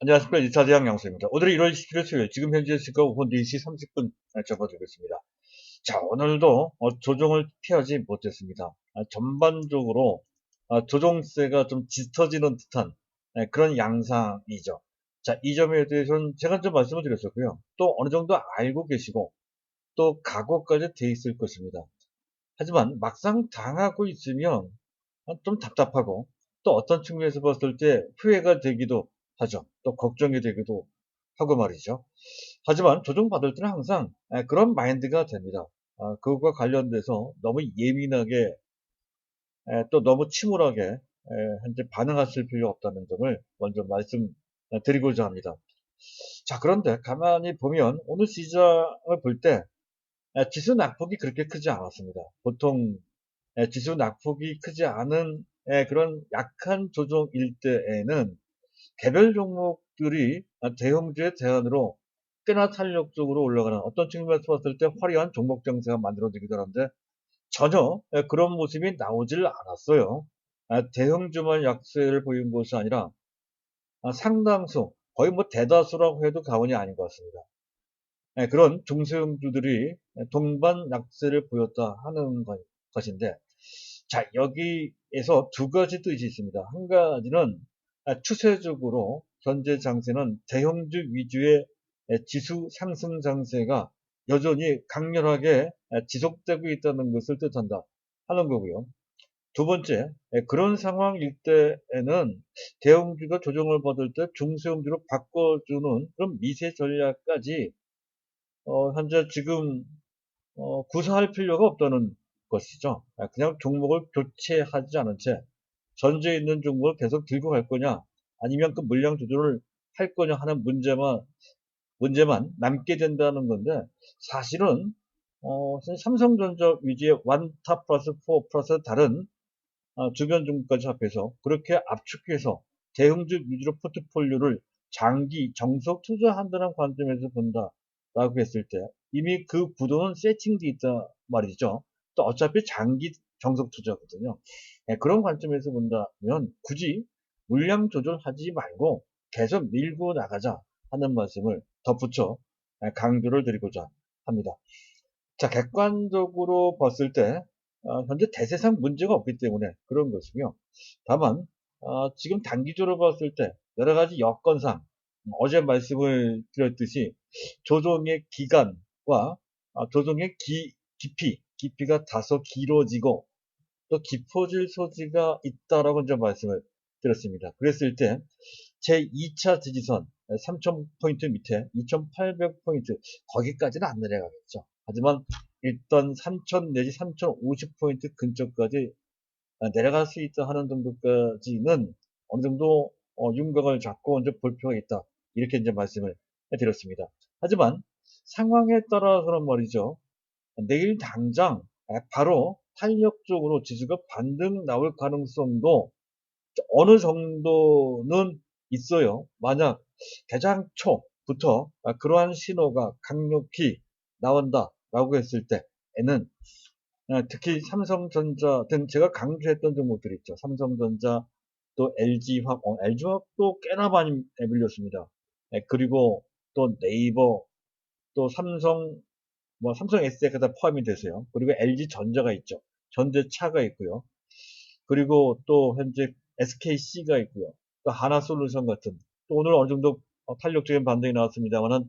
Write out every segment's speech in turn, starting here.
안녕하십니까. 2차 대학 양수입니다. 오늘은 1월 27일 수요일, 지금 현재 시각 오후 4시 30분 접어드리겠습니다. 자, 오늘도 조정을 피하지 못했습니다. 전반적으로 조정세가 좀 짙어지는 듯한 그런 양상이죠. 자, 이 점에 대해서는 제가 좀 말씀을 드렸었고요. 또 어느 정도 알고 계시고 또 각오까지 돼 있을 것입니다. 하지만 막상 당하고 있으면 좀 답답하고 또 어떤 측면에서 봤을 때 후회가 되기도 하죠. 또 걱정이 되기도 하고 말이죠. 하지만 조정받을 때는 항상 그런 마인드가 됩니다. 그것과 관련돼서 너무 예민하게 또 너무 침울하게 현재 반응하실 필요 없다는 점을 먼저 말씀드리고자 합니다. 자, 그런데 가만히 보면 오늘 시장을 볼 때 지수 낙폭이 그렇게 크지 않았습니다. 보통 지수 낙폭이 크지 않은 그런 약한 조정일 때에는 개별 종목들이 대형주의 대안으로 꽤나 탄력적으로 올라가는 어떤 측면에서 봤을 때 화려한 종목 장세가 만들어지기도 하는데 전혀 그런 모습이 나오질 않았어요. 대형주만 약세를 보인 것이 아니라 상당수 거의 뭐 대다수라고 해도 과언이 아닌 것 같습니다. 그런 중소형주들이 동반 약세를 보였다 하는 것인데 자, 여기에서 두 가지 뜻이 있습니다. 한 가지는 추세적으로 현재 장세는 대형주 위주의 지수 상승 장세가 여전히 강렬하게 지속되고 있다는 것을 뜻한다 하는 거고요. 두 번째, 그런 상황일 때에는 대형주가 조정을 받을 때 중소형주로 바꿔주는 그런 미세 전략까지 현재 지금 구사할 필요가 없다는 것이죠. 그냥 종목을 교체하지 않은 채 전제에 있는 종목을 계속 들고 갈 거냐, 아니면 그 물량 조절을 할 거냐 하는 문제만 남게 된다는 건데, 사실은, 삼성전자 위주의 1타 플러스 4 플러스 다른 주변 종목까지 합해서 그렇게 압축해서 대형주 위주로 포트폴리오를 장기 정석 투자한다는 관점에서 본다라고 했을 때 이미 그 구도는 세팅돼 있다 말이죠. 또 어차피 장기 정석 투자거든요. 그런 관점에서 본다면 굳이 물량 조절하지 말고 계속 밀고 나가자 하는 말씀을 덧붙여 강조를 드리고자 합니다. 자, 객관적으로 봤을 때 현재 대세상 문제가 없기 때문에 그런 것이고요. 다만 지금 단기적으로 봤을 때 여러 가지 여건상 어제 말씀을 드렸듯이 조정의 기간과 조정의 깊이가 다소 길어지고 또 깊어질 소지가 있다라고 이제 말씀을 드렸습니다. 그랬을 때 제2차 지지선 3,000포인트 밑에 2,800포인트 거기까지는 안 내려가겠죠. 하지만 일단 3,000 내지 3,050포인트 근처까지 내려갈 수 있다 하는 정도까지는 어느 정도 윤곽을 잡고 이제 볼 필요가 있다. 이렇게 이제 말씀을 해드렸습니다. 하지만 상황에 따라서는 말이죠. 내일 당장 바로 탄력적으로 지수가 반등 나올 가능성도 어느 정도는 있어요. 만약 개장 초부터 그러한 신호가 강력히 나온다라고 했을 때에는 특히 삼성전자 등 제가 강조했던 종목들 있죠. 삼성전자 또 LG화학, LG화학도 꽤나 많이 밀렸습니다. 그리고 또 네이버, 또 삼성 S가 다 포함이 되세요. 그리고 LG전자가 있죠. 전자차가 있고요. 그리고 또 현재 SKC가 있고요. 또 하나솔루션 같은, 또 오늘 어느 정도 탄력적인 반등이 나왔습니다만은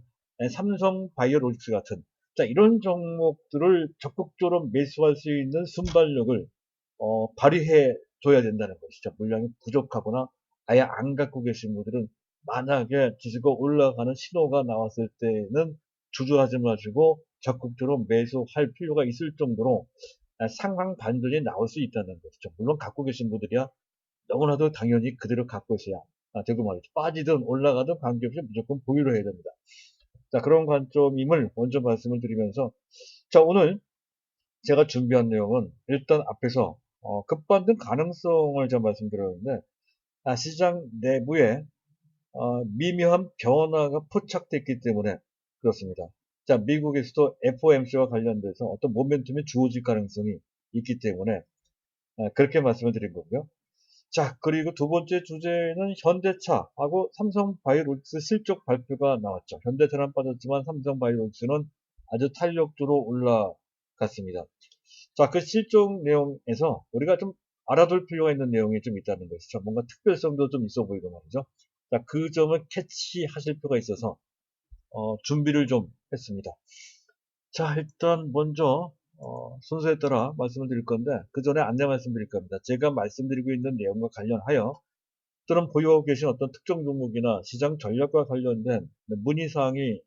삼성 바이오로직스 같은, 자, 이런 종목들을 적극적으로 매수할 수 있는 순발력을 발휘해 줘야 된다는 것이죠. 물량이 부족하거나 아예 안 갖고 계신 분들은 만약에 지수가 올라가는 신호가 나왔을 때는 주저하지 마시고 적극적으로 매수할 필요가 있을 정도로 상황 반전이 나올 수 있다는 것이죠. 물론 갖고 계신 분들이야 너무나도 당연히 그대로 갖고 있어야 되고 말이죠. 빠지든 올라가든 관계없이 무조건 보유를 해야 됩니다. 자, 그런 관점임을 먼저 말씀을 드리면서 자, 오늘 제가 준비한 내용은 일단 앞에서 급반등 가능성을 제가 말씀드렸는데 시장 내부에 미묘한 변화가 포착됐기 때문에 그렇습니다. 자, 미국에서도 FOMC와 관련돼서 어떤 모멘텀이 주어질 가능성이 있기 때문에 그렇게 말씀을 드린 거고요. 자, 그리고 두 번째 주제는 현대차하고 삼성바이오로직스 실적 발표가 나왔죠. 현대차는 빠졌지만 삼성바이오로직스는 아주 탄력주로 올라갔습니다. 자, 그 실적 내용에서 우리가 좀 알아둘 필요가 있는 내용이 좀 있다는 것이죠. 뭔가 특별성도 좀 있어 보이고 말이죠. 자, 그 점을 캐치하실 필요가 있어서 준비를 좀 했습니다. 자, 일단 먼저 순서에 따라 말씀을 드릴 건데 그 전에 안내 말씀드릴 겁니다. 제가 말씀드리고 있는 내용과 관련하여 또는 보유하고 계신 어떤 특정 종목이나 시장 전략과 관련된 문의사항이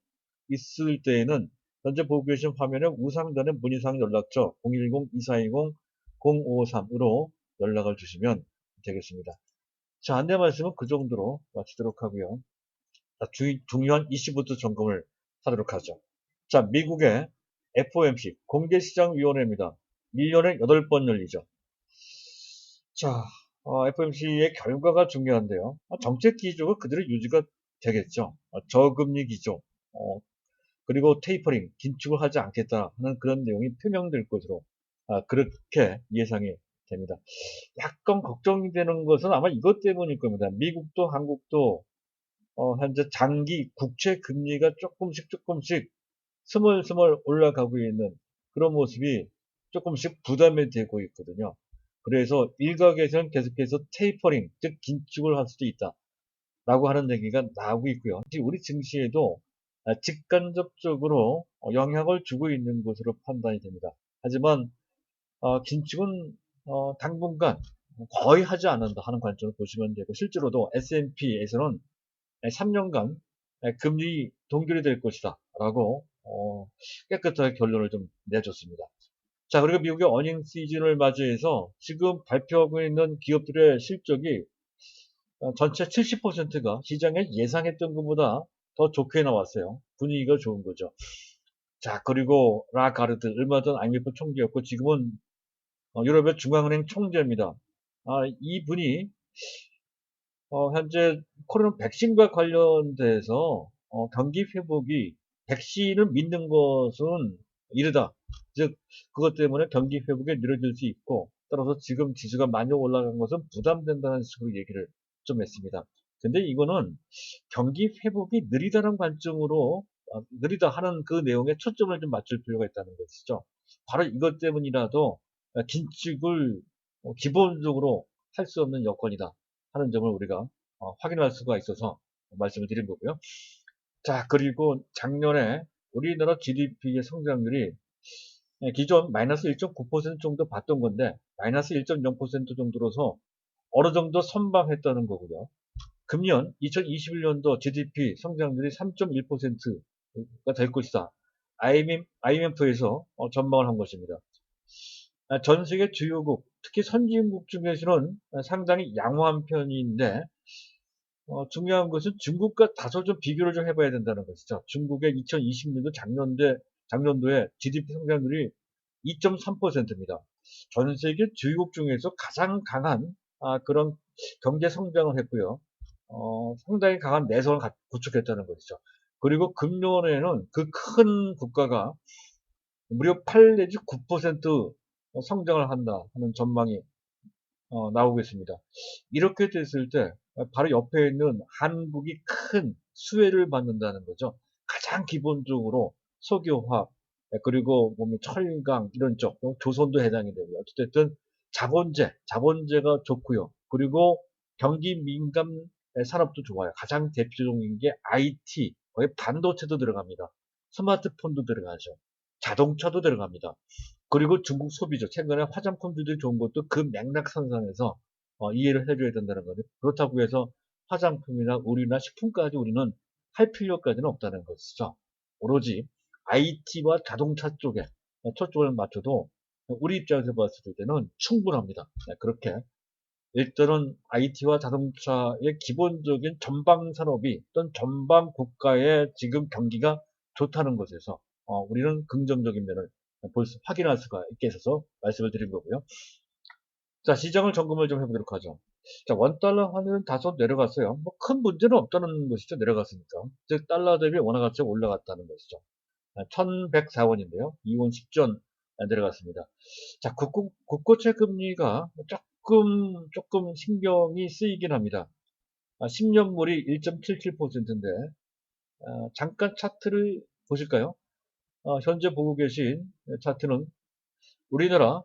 있을 때에는 현재 보고 계신 화면에 우상단의 문의사항 연락처 010-2420-0553으로 연락을 주시면 되겠습니다. 자, 안내 말씀은 그 정도로 마치도록 하고요. 자, 중요한 이슈부터 점검을 하도록 하죠. 자, 미국의 FOMC 공개시장위원회입니다. 1년에 8번 열리죠. 자, FOMC의 결과가 중요한데요. 정책 기조가 그대로 유지가 되겠죠. 저금리 기조, 그리고 테이퍼링, 긴축을 하지 않겠다 하는 그런 내용이 표명될 것으로 그렇게 예상이 됩니다. 약간 걱정이 되는 것은 아마 이것 때문일 겁니다. 미국도 한국도 현재 장기 국채 금리가 조금씩 스멀스멀 올라가고 있는 그런 모습이 조금씩 부담이 되고 있거든요. 그래서 일각에서는 계속해서 테이퍼링, 즉 긴축을 할 수도 있다라고 하는 얘기가 나오고 있고요. 우리 증시에도 직간접적으로 영향을 주고 있는 것으로 판단이 됩니다. 하지만 긴축은 당분간 거의 하지 않는다 하는 관점을 보시면 되고 실제로도 S&P에서는 3년간 금리 동결이 될 것이다 라고 깨끗하게 결론을 좀 내줬습니다. 자, 그리고 미국의 어닝 시즌을 맞이해서 지금 발표하고 있는 기업들의 실적이 전체 70%가 시장에 예상했던 것보다 더 좋게 나왔어요. 분위기가 좋은 거죠. 자, 그리고 라가르드 얼마 전 IMF 총재였고 지금은 유럽의 중앙은행 총재입니다. 이분이 현재 코로나 백신과 관련돼서 경기 회복이 백신을 믿는 것은 이르다. 즉 그것 때문에 경기 회복이 느려질 수 있고 따라서 지금 지수가 많이 올라간 것은 부담된다는 식으로 얘기를 좀 했습니다. 근데 이거는 경기 회복이 느리다는 관점으로 느리다 하는 그 내용에 초점을 좀 맞출 필요가 있다는 것이죠. 바로 이것 때문이라도 긴축을 기본적으로 할 수 없는 여건이다 하는 점을 우리가 확인할 수가 있어서 말씀을 드린 거고요. 자, 그리고 작년에 우리나라 GDP의 성장률이 기존 마이너스 1.9% 정도 봤던 건데 마이너스 1.0% 정도로서 어느 정도 선방했다는 거고요. 금년 2021년도 GDP 성장률이 3.1%가 될 것이다. IMF에서 전망을 한 것입니다. 전 세계 주요국, 특히 선진국 중에서는 상당히 양호한 편인데 중요한 것은 중국과 다소 좀 비교를 좀 해봐야 된다는 것이죠. 중국의 2020년도 작년도에 GDP 성장률이 2.3%입니다. 전 세계 주요국 중에서 가장 강한 그런 경제 성장을 했고요. 상당히 강한 내성을 구축했다는 것이죠. 그리고 금년에는 그 큰 국가가 무려 8 내지 9% 성장을 한다 하는 전망이 나오고 있습니다. 이렇게 됐을 때 바로 옆에 있는 한국이 큰 수혜를 받는다는 거죠. 가장 기본적으로 석유화학 그리고 뭐 철강 이런 쪽 조선도 해당이 되고요. 어쨌든 자본재가 좋고요. 그리고 경기 민감 산업도 좋아요. 가장 대표적인 게 IT, 거기 반도체도 들어갑니다. 스마트폰도 들어가죠. 자동차도 들어갑니다. 그리고 중국 소비죠. 최근에 화장품들이 좋은 것도 그 맥락선상에서 이해를 해줘야 된다는 거죠. 그렇다고 해서 화장품이나 의류나 식품까지 우리는 할 필요까지는 없다는 것이죠. 오로지 IT와 자동차 쪽에 초점을 맞춰도 우리 입장에서 봤을 때는 충분합니다. 그렇게 일단은 IT와 자동차의 기본적인 전방 산업이 또는 전방 국가의 지금 경기가 좋다는 것에서 우리는 긍정적인 면을 확인할 수가 있게 있어서 말씀을 드린 거고요. 자, 시장을 점검을 좀 해보도록 하죠. 자, 원달러 환율은 다소 내려갔어요. 뭐 큰 문제는 없다는 것이죠. 내려갔으니까. 즉, 달러 대비 원화 가치가 올라갔다는 것이죠. 1104원인데요. 2원 10전 내려갔습니다. 자, 국고채 금리가 조금 신경이 쓰이긴 합니다. 10년물이 1.77%인데, 잠깐 차트를 보실까요? 현재 보고 계신 차트는 우리나라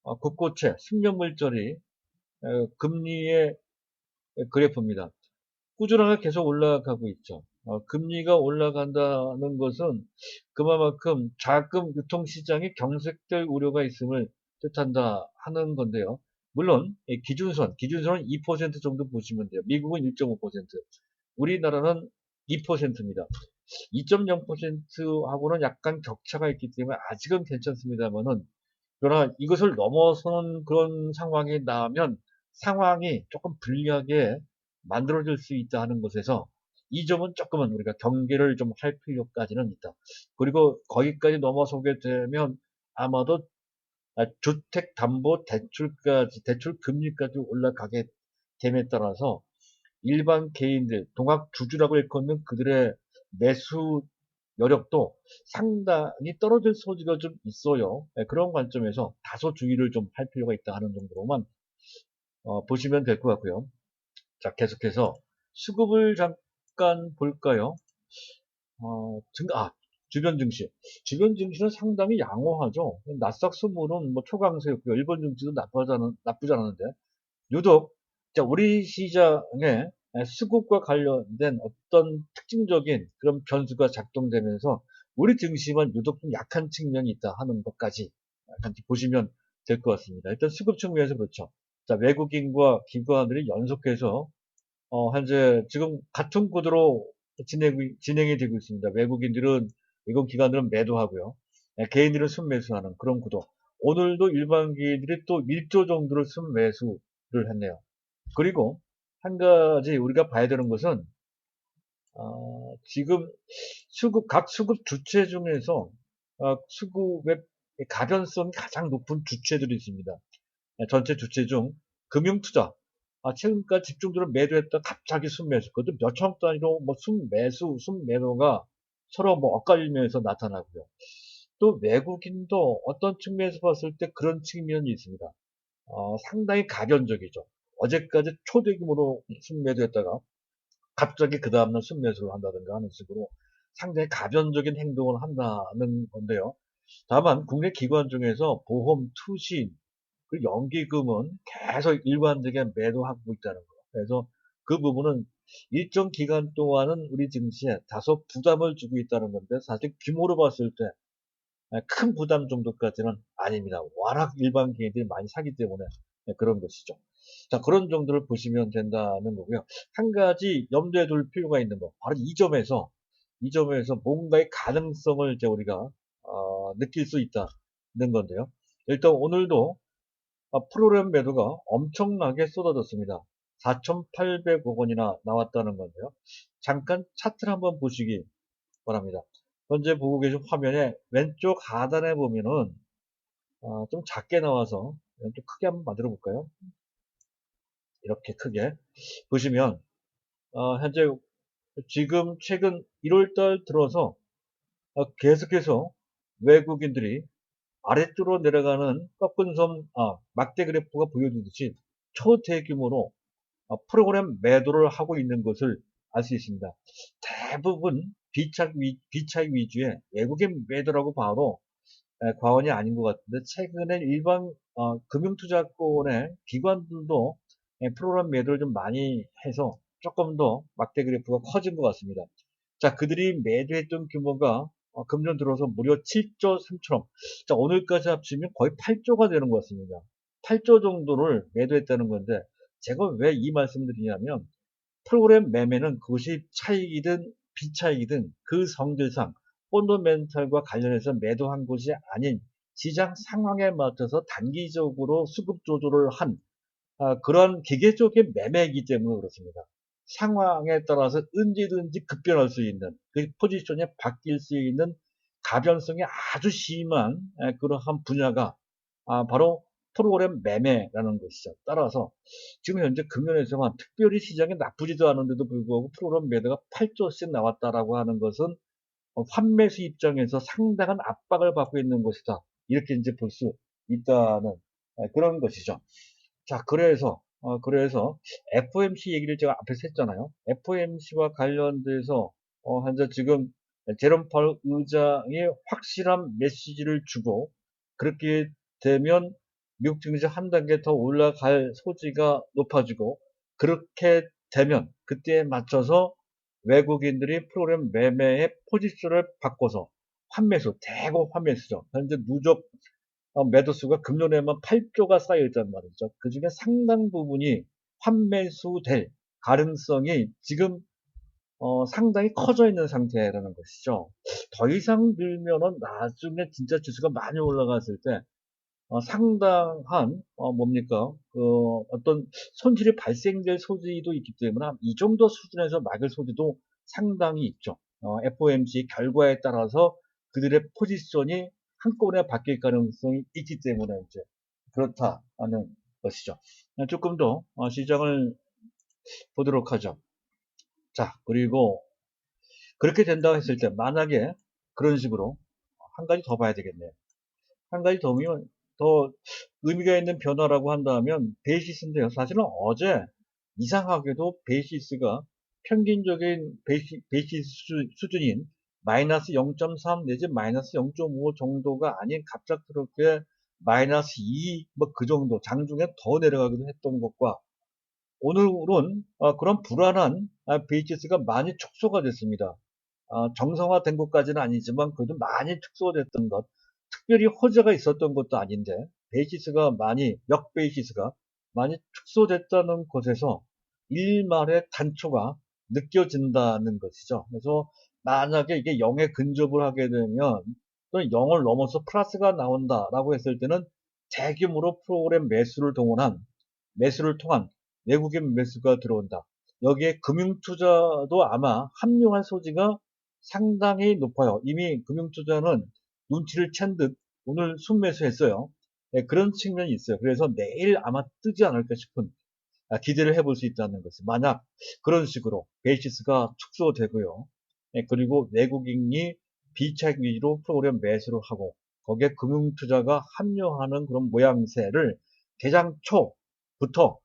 국고채 10년물짜리 금리의 그래프입니다. 꾸준하게 계속 올라가고 있죠. 금리가 올라간다는 것은 그만큼 자금 유통시장에 경색될 우려가 있음을 뜻한다 하는 건데요. 물론 기준선은 2% 정도 보시면 돼요. 미국은 1.5%, 우리나라는 2%입니다. 2.0%하고는 약간 격차가 있기 때문에 아직은 괜찮습니다만은, 그러나 이것을 넘어서는 그런 상황이 나면 상황이 조금 불리하게 만들어질 수 있다 하는 것에서 이 점은 조금은 우리가 경계를 좀 할 필요까지는 있다. 그리고 거기까지 넘어서게 되면 아마도 주택담보대출까지, 대출 금리까지 올라가게 됨에 따라서 일반 개인들, 동학 주주라고 일컫는 그들의 매수 여력도 상당히 떨어질 소지가 좀 있어요. 네, 그런 관점에서 다소 주의를 좀 할 필요가 있다 하는 정도로만 보시면 될 것 같고요. 자, 계속해서 수급을 잠깐 볼까요? 어, 증, 아, 주변 증시. 주변 증시는 상당히 양호하죠. 나스닥 소모는 뭐 초강세였고요. 일본 증시도 나쁘지 않았는데, 유독 자, 우리 시장에 수급과 관련된 어떤 특징적인 그런 변수가 작동되면서 우리 증시만 유독 좀 약한 측면이 있다 하는 것까지 약간 보시면 될 것 같습니다. 일단 수급 측면에서 그렇죠. 자, 외국인과 기관들이 연속해서 현재 지금 같은 구도로 진행이 되고 있습니다. 외국인들은, 이건 기관들은 매도하고요. 개인들은 순매수하는 그런 구도. 오늘도 일반 기업들이 또 1조 정도를 순매수를 했네요. 그리고 한 가지 우리가 봐야 되는 것은 지금 각 수급 주체 중에서 수급의 가변성이 가장 높은 주체들이 있습니다. 전체 주체 중 금융투자, 최근까지 집중적으로 매도했다 갑자기 순매수, 그것도 몇천억 단위로 뭐 순매도가 서로 뭐 엇갈리면서 나타나고요. 또 외국인도 어떤 측면에서 봤을 때 그런 측면이 있습니다. 상당히 가변적이죠. 어제까지 초대규모로 순매도했다가 갑자기 그 다음날 순매수를 한다든가 하는 식으로 상당히 가변적인 행동을 한다는 건데요. 다만 국내 기관 중에서 보험, 투신, 그 연기금은 계속 일관되게 매도하고 있다는 거. 그래서 그 부분은 일정 기간 동안은 우리 증시에 다소 부담을 주고 있다는 건데, 사실 규모로 봤을 때 큰 부담 정도까지는 아닙니다. 워낙 일반 개인들이 많이 사기 때문에 그런 것이죠. 자, 그런 정도를 보시면 된다는 거고요. 한 가지 염두에 둘 필요가 있는 거, 바로 이 점에서 뭔가의 가능성을 이제 우리가 느낄 수 있다는 건데요. 일단 오늘도 프로그램 매도가 엄청나게 쏟아졌습니다. 4,800억 원이나 나왔다는 건데요. 잠깐 차트를 한번 보시기 바랍니다. 현재 보고 계신 화면에 왼쪽 하단에 보면은 좀 작게 나와서 좀 크게 한번 만들어 볼까요? 이렇게 크게 보시면 현재 지금 최근 1월달 들어서 계속해서 외국인들이 아래쪽으로 내려가는 꺾은 섬 막대 그래프가 보여주듯이 초대규모로 프로그램 매도를 하고 있는 것을 알 수 있습니다. 대부분 비차익 위주의 외국인 매도라고 봐도 과언이 아닌 것 같은데, 최근에 일반 금융투자권의 기관들도 프로그램 매도를 좀 많이 해서 조금 더 막대 그래프가 커진 것 같습니다. 자, 그들이 매도했던 규모가 금년 들어서 무려 7조 3천억. 자, 오늘까지 합치면 거의 8조가 되는 것 같습니다. 8조 정도를 매도했다는 건데, 제가 왜 이 말씀을 드리냐면, 프로그램 매매는 그것이 차익이든 비차익이든 그 성질상 펀더멘탈과 관련해서 매도한 것이 아닌 시장 상황에 맞춰서 단기적으로 수급 조절을 한 그런 기계적인 매매이기 때문에 그렇습니다. 상황에 따라서 언제든지 급변할 수 있는, 그 포지션이 바뀔 수 있는 가변성이 아주 심한 그러한 분야가 바로 프로그램 매매라는 것이죠. 따라서 지금 현재 금년에서만 특별히 시장이 나쁘지도 않은데도 불구하고 프로그램 매도가 8조씩 나왔다라고 하는 것은 환매수 입장에서 상당한 압박을 받고 있는 것이다. 이렇게 이제 볼 수 있다는 그런 것이죠. 자, 그래서 FOMC 얘기를 제가 앞에서 했잖아요. FOMC와 관련돼서 현재 지금 제롬 파월 의장이 확실한 메시지를 주고 그렇게 되면 미국 증시 한 단계 더 올라갈 소지가 높아지고 그렇게 되면 그때에 맞춰서 외국인들이 프로그램 매매의 포지션을 바꿔서 환매수, 대거 환매수죠. 현재 누적 매도수가 금년에만 8조가 쌓여있단 말이죠. 그 중에 상당 부분이 환매수될 가능성이 지금 상당히 커져 있는 상태라는 것이죠. 더 이상 늘면은 나중에 진짜 지수가 많이 올라갔을 때 상당한 뭡니까 어떤 손실이 발생될 소지도 있기 때문에 이 정도 수준에서 막을 소지도 상당히 있죠. FOMC 결과에 따라서 그들의 포지션이 한꺼번에 바뀔 가능성이 있기 때문에 이제 그렇다는 것이죠. 조금 더 시장을 보도록 하죠. 자, 그리고 그렇게 된다고 했을 때 만약에 그런 식으로 한 가지 더 봐야 되겠네요. 한 가지 더 의미가 있는 변화라고 한다면 베이시스인데요. 사실은 어제 이상하게도 베이시스가 평균적인 베이시스 수준인 마이너스 0.3 내지 마이너스 0.5 정도가 아닌 갑작스럽게 마이너스 2 뭐 그 정도 장중에 더 내려가기도 했던 것과 오늘은 그런 불안한 베이시스가 많이 축소가 됐습니다. 정상화된 것까지는 아니지만 그래도 많이 축소됐던 것, 특별히 호재가 있었던 것도 아닌데 역베이시스가 많이 축소됐다는 것에서 일말의 단초가 느껴진다는 것이죠. 그래서 만약에 이게 0에 근접을 하게 되면 또는 0을 넘어서 플러스가 나온다라고 했을 때는 대규모로 프로그램 매수를 통한 외국인 매수가 들어온다. 여기에 금융투자도 아마 합류할 소지가 상당히 높아요. 이미 금융투자는 눈치를 챈 듯 오늘 순매수했어요. 네, 그런 측면이 있어요. 그래서 내일 아마 뜨지 않을까 싶은 기대를 해볼 수 있다는 것이 만약 그런 식으로 베이시스가 축소되고요. 네, 그리고 외국인이 비차익 위주로 프로그램 매수를 하고 거기에 금융투자가 합류하는 그런 모양새를 대장 초부터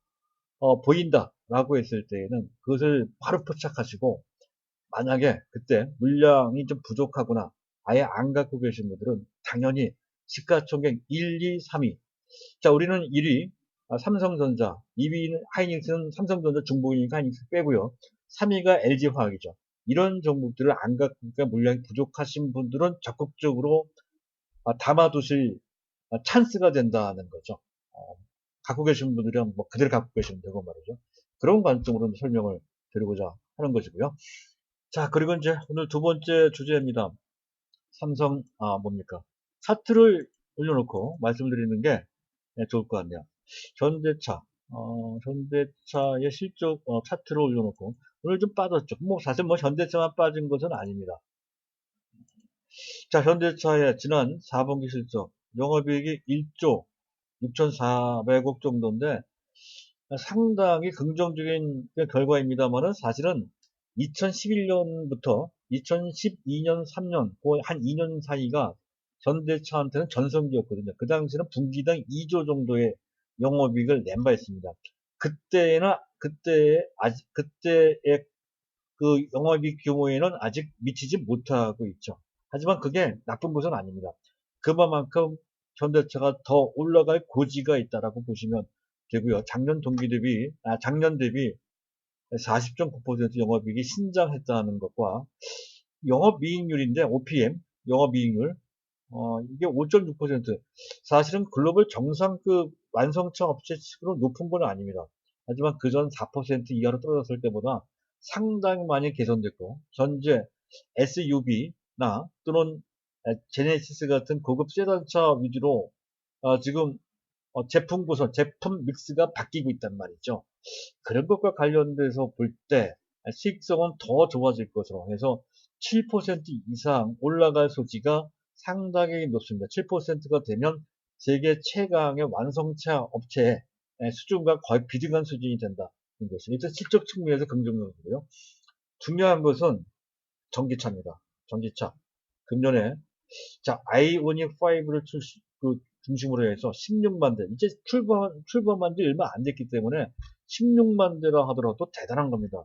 보인다라고 했을 때에는 그것을 바로 포착하시고 만약에 그때 물량이 좀 부족하거나 아예 안 갖고 계신 분들은 당연히 시가총액 1, 2, 3위. 자, 우리는 1위 삼성전자, 2위는 하이닉스는 삼성전자 중복이니까 하이닉스 빼고요. 3위가 LG화학이죠. 이런 종목들을 안 갖고 그러니까 물량이 부족하신 분들은 적극적으로 담아두실 찬스가 된다는 거죠. 갖고 계신 분들은 뭐 그대로 갖고 계시면 되고 말이죠. 그런 관점으로 설명을 드리고자 하는 것이고요. 자, 그리고 이제 오늘 두 번째 주제입니다. 삼성, 뭡니까? 차트를 올려놓고 말씀드리는 게 좋을 것 같네요. 현대차, 현대차의 실적 차트를 올려놓고 오늘 좀 빠졌죠. 뭐 사실 뭐 현대차만 빠진 것은 아닙니다. 자, 현대차의 지난 4분기 실적 영업이익이 1조 6,400억 정도인데 상당히 긍정적인 결과입니다만은 사실은 2011년부터 2012년, 3년, 거의 한 2년 사이가 현대차한테는 전성기였거든요. 그 당시는 분기당 2조 정도의 영업이익을 낸 바 있습니다. 그때의 그 영업이익 규모에는 아직 미치지 못하고 있죠. 하지만 그게 나쁜 것은 아닙니다. 그만큼 현대차가 더 올라갈 고지가 있다라고 보시면 되고요. 작년 대비 40.9% 영업이익이 신장했다는 것과 영업이익률인데 OPM, 영업이익률 이게 5.6%. 사실은 글로벌 정상급 완성차 업체 측으로 높은 건 아닙니다. 하지만 그전 4% 이하로 떨어졌을 때보다 상당히 많이 개선됐고 현재 SUV나 또는 제네시스 같은 고급 세단차 위주로 지금 제품 믹스가 바뀌고 있단 말이죠. 그런 것과 관련돼서 볼 때 수익성은 더 좋아질 것으로 해서 7% 이상 올라갈 소지가 상당히 높습니다. 7%가 되면 세계 최강의 완성차 업체의 수준과 거의 비등한 수준이 된다는 것이 일단 실적 측면에서 긍정적이고요. 중요한 것은 전기차입니다. 전기차. 금년에 자, 아이오닉 5를 중심으로 해서 16만 대, 이제 출범한 지 얼마 안 됐기 때문에 16만 대라 하더라도 대단한 겁니다.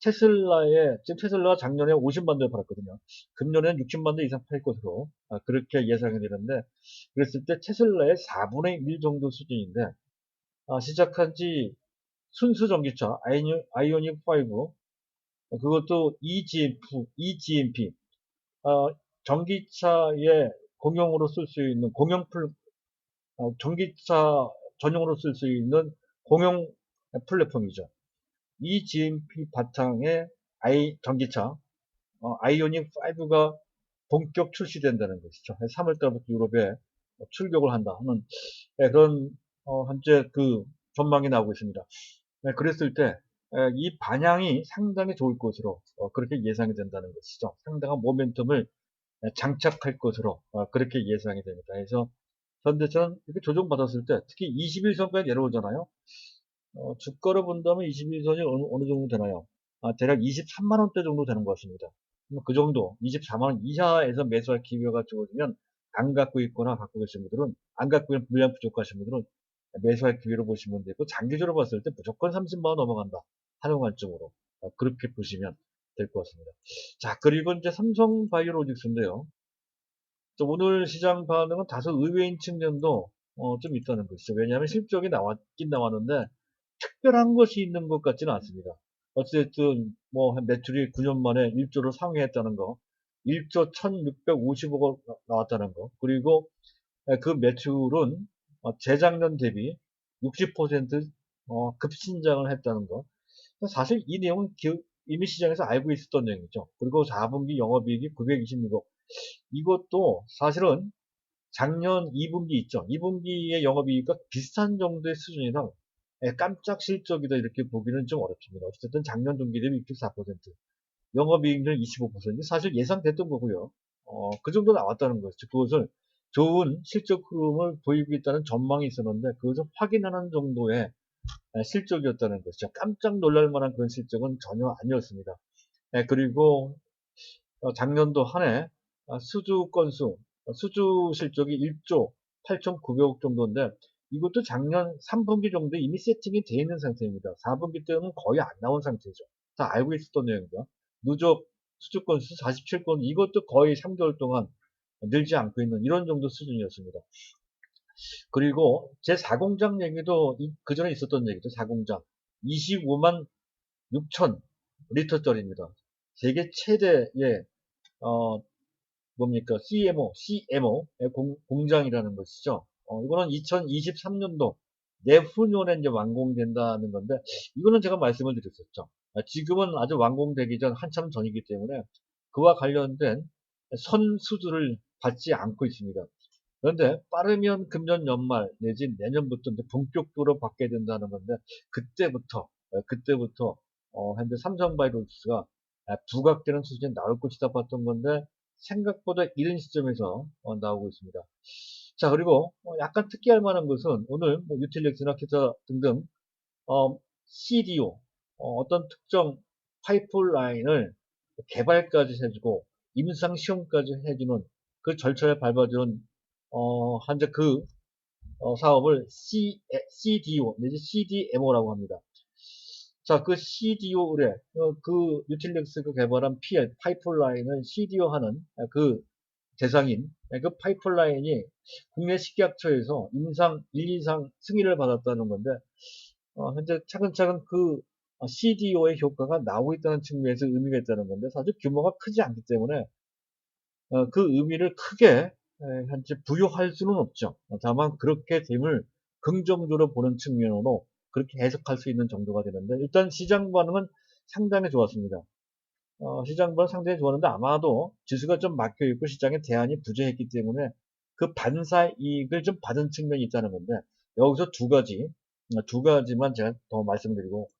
지금 테슬라가 작년에 50만 대를 팔았거든요. 금년에는 60만 대 이상 팔 것으로 그렇게 예상이 되는데, 그랬을 때 테슬라의 4분의 1 정도 수준인데, 시작한 지 순수 전기차 아이오닉 5, 그것도 EGMP, 전기차에 공용으로 쓸 수 있는 전기차 전용으로 쓸 수 있는 공용 플랫폼이죠. EGMP 바탕의 전기차 아이오닉 5가 본격 출시된다는 것이죠. 3월달부터 유럽에 출격을 한다 하는 그런 현재 그 전망이 나오고 있습니다. 그랬을 때 이 반향이 상당히 좋을 것으로 그렇게 예상이 된다는 것이죠. 상당한 모멘텀을 장착할 것으로 그렇게 예상이 됩니다. 그래서 현대차는 이렇게 조정받았을 때 특히 21선까지 내려오잖아요. 주가로 본다면 21선이 어느 정도 되나요? 대략 23만원대 정도 되는 것 같습니다. 그 정도 24만원 이하에서 매수할 기회가 주어지면 안 갖고 있거나 갖고 계신 분들은, 안 갖고 있는 물량 부족하신 분들은 매수할 기회로 보시면 되고, 장기적으로 봤을 때 무조건 30만원 넘어간다 하는 관점으로 그렇게 보시면 될 것 같습니다. 자, 그리고 이제 삼성바이오로직스인데요. 오늘 시장 반응은 다소 의외인 측면도 좀 있다는 것이죠. 왜냐하면 실적이 나왔긴 나왔는데 특별한 것이 있는 것 같지는 않습니다. 어쨌든 뭐 매출이 9년 만에 1조를 상회했다는 거, 1조 1650억 나왔다는 거, 그리고 그 매출은 재작년 대비 60% 급신장을 했다는 거. 사실 이 내용은 이미 시장에서 알고 있었던 내용이죠. 그리고 4분기 영업이익이 926억. 이것도 사실은 작년 2분기 있죠. 2분기의 영업이익과 비슷한 정도의 수준이라 깜짝 실적이다 이렇게 보기는 좀 어렵습니다. 어쨌든 작년 동기 대비 64%, 영업이익률 25%, 사실 예상됐던 거고요. 그 정도 나왔다는 거죠. 그것을 좋은 실적 흐름을 보이고 있다는 전망이 있었는데 그것을 확인하는 정도의 실적이었다는 것이죠. 깜짝 놀랄 만한 그런 실적은 전혀 아니었습니다. 그리고 작년도 한 해 수주 건수, 수주 실적이 1조 8,900억 정도인데 이것도 작년 3분기 정도에 이미 세팅이 되어 있는 상태입니다. 4분기 때는 거의 안 나온 상태죠. 다 알고 있었던 내용이죠. 누적 수주 건수 47건, 이것도 거의 3개월 동안 늘지 않고 있는 이런 정도 수준이었습니다. 그리고 제 4공장 얘기도 그 전에 있었던 얘기죠. 4공장 25만 6천 리터짜리입니다. 세계 최대의 뭡니까? CMO 공장이라는 것이죠. 이거는 2023년도 내후년에 이제 완공된다는 건데, 이거는 제가 말씀을 드렸었죠. 지금은 아주 완공되기 전 한참 전이기 때문에 그와 관련된 선수주를 받지 않고 있습니다. 그런데 빠르면 금년 연말 내지 내년부터 이제 본격적으로 받게 된다는 건데, 그때부터 현재 삼성바이오로직스가 부각되는 수준이 나올 것이다 봤던 건데 생각보다 이른 시점에서 나오고 있습니다. 자, 그리고 약간 특이할 만한 것은 오늘 뭐 유틸렉스나 기타 등등 CDO, 어떤 특정 파이프라인을 개발까지 해주고 임상 시험까지 해주는 그 절차를 밟아주는 현재 그 사업을 CDO 내지 CDMO라고 합니다. 자, 그 CDO래, 그 유틸렉스가 개발한 PL, 파이프라인을 CDO하는 그 대상인 그 파이프라인이 국내 식약처에서 임상 1, 2상 승인을 받았다는 건데, 현재 차근차근 그 CDO의 효과가 나오고 있다는 측면에서 의미가 있다는 건데, 사실 규모가 크지 않기 때문에 그 의미를 크게 현재 부여할 수는 없죠. 다만 그렇게 됨을 긍정적으로 보는 측면으로 그렇게 해석할 수 있는 정도가 되는데, 일단 시장 반응은 상당히 좋았습니다. 시장 반응 상당히 좋았는데 아마도 지수가 좀 막혀 있고 시장에 대안이 부재했기 때문에 그 반사 이익을 좀 받은 측면이 있다는 건데, 여기서 두 가지만 제가 더 말씀드리고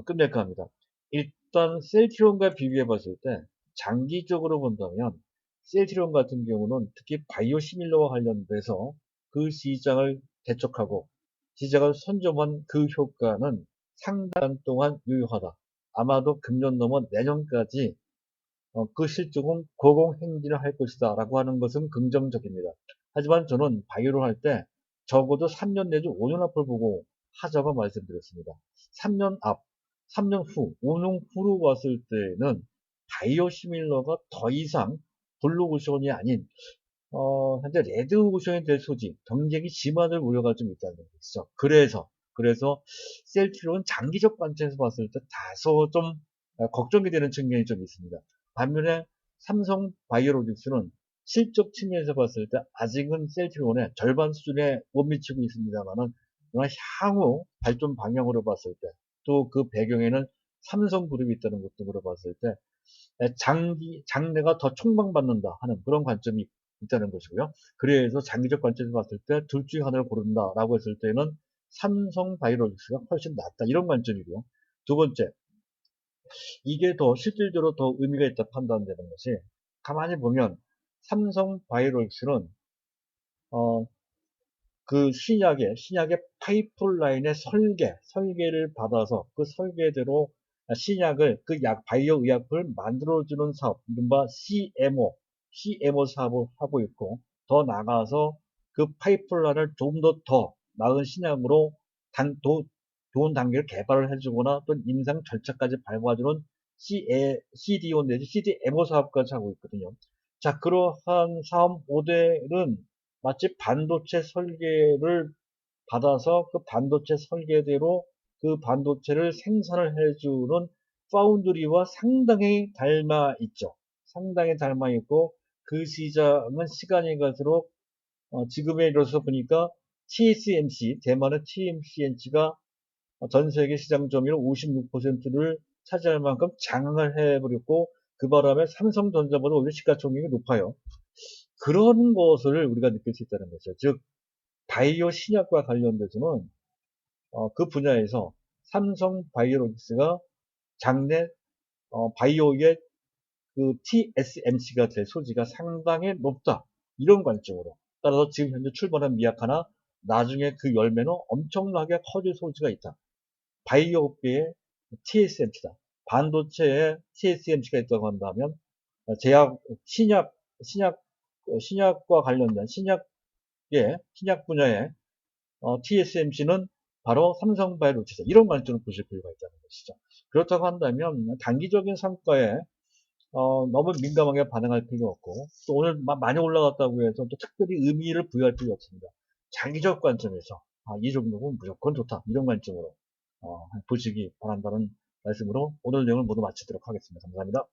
끝낼까 합니다. 일단 셀트리온과 비교해 봤을 때 장기적으로 본다면 셀트리온 같은 경우는 특히 바이오 시밀러와 관련돼서 그 시장을 대척하고 시장을 선점한 그 효과는 상당 동안 유효하다. 아마도 금년 넘어 내년까지 그 실적은 고공행진을 할 것이다 라고 하는 것은 긍정적입니다. 하지만 저는 바이오를 할 때 적어도 3년 내지 5년 앞을 보고 하자고 말씀드렸습니다. 3년 앞, 3년 후, 5년 후로 봤을 때는 바이오 시밀러가 더 이상 블루 오션이 아닌 현재 레드 오션이 될 소지, 경쟁이 심화될 우려가 좀 있다는 것이죠. 그래서 셀트리온은 장기적 관점에서 봤을 때 다소 좀 걱정이 되는 측면이 좀 있습니다. 반면에 삼성 바이오로직스는 실적 측면에서 봤을 때 아직은 셀트리온의 절반 수준에 못 미치고 있습니다만은 향후 발전 방향으로 봤을 때 또 그 배경에는 삼성그룹이 있다는 것도 물어봤을 때 장래가 더 촉망받는다 하는 그런 관점이 있다는 것이고요. 그래서 장기적 관점에서 봤을 때 둘 중에 하나를 고른다라고 했을 때는 삼성 바이오로직스가 훨씬 낫다 이런 관점이고요. 두 번째, 이게 더 실질적으로 더 의미가 있다 판단되는 것이 가만히 보면 삼성 바이오로직스는 그 신약의 파이프라인의 설계를 받아서 그 설계대로 신약을 그 바이오 의약품을 만들어주는 사업, 이른바 CMO 사업을 하고 있고, 더 나아가서 그 파이프라인을 좀 더 나은 신약으로 좋은 단계를 개발을 해주거나 또 임상 절차까지 밟아주는 CDO 내지 CDMO 사업까지 하고 있거든요. 자, 그러한 사업 모델은 마치 반도체 설계를 받아서 그 반도체 설계대로 그 반도체를 생산을 해주는 파운드리와 상당히 닮아 있죠. 상당히 닮아 있고 그 시장은 시간이 갈수록 지금에 이르러서 보니까 TSMC, 대만의 TSMC가 전 세계 시장 점유율 56%를 차지할 만큼 장악을 해버렸고 그 바람에 삼성전자보다 오히려 시가총액이 높아요. 그런 것을 우리가 느낄 수 있다는 거죠. 즉 바이오 신약과 관련돼서는 그 분야에서 삼성 바이오로직스가 장래 바이오의 그 TSMC가 될 소지가 상당히 높다. 이런 관점으로. 따라서 지금 현재 출발한 미약 하나 나중에 그 열매는 엄청나게 커질 소지가 있다. 바이오 업계의 TSMC다. 반도체에 TSMC가 있다고 한다면 제약, 신약과 관련된 신약 분야의 TSMC는 바로 삼성바이오로직스 이런 관점을 보실 필요가 있다는 것이죠. 그렇다고 한다면 단기적인 성과에 너무 민감하게 반응할 필요 없고 또 오늘 많이 올라갔다고 해서 또 특별히 의미를 부여할 필요 없습니다. 장기적 관점에서 이 종목은 무조건 좋다 이런 관점으로 보시기 바란다는 말씀으로 오늘 내용을 모두 마치도록 하겠습니다. 감사합니다.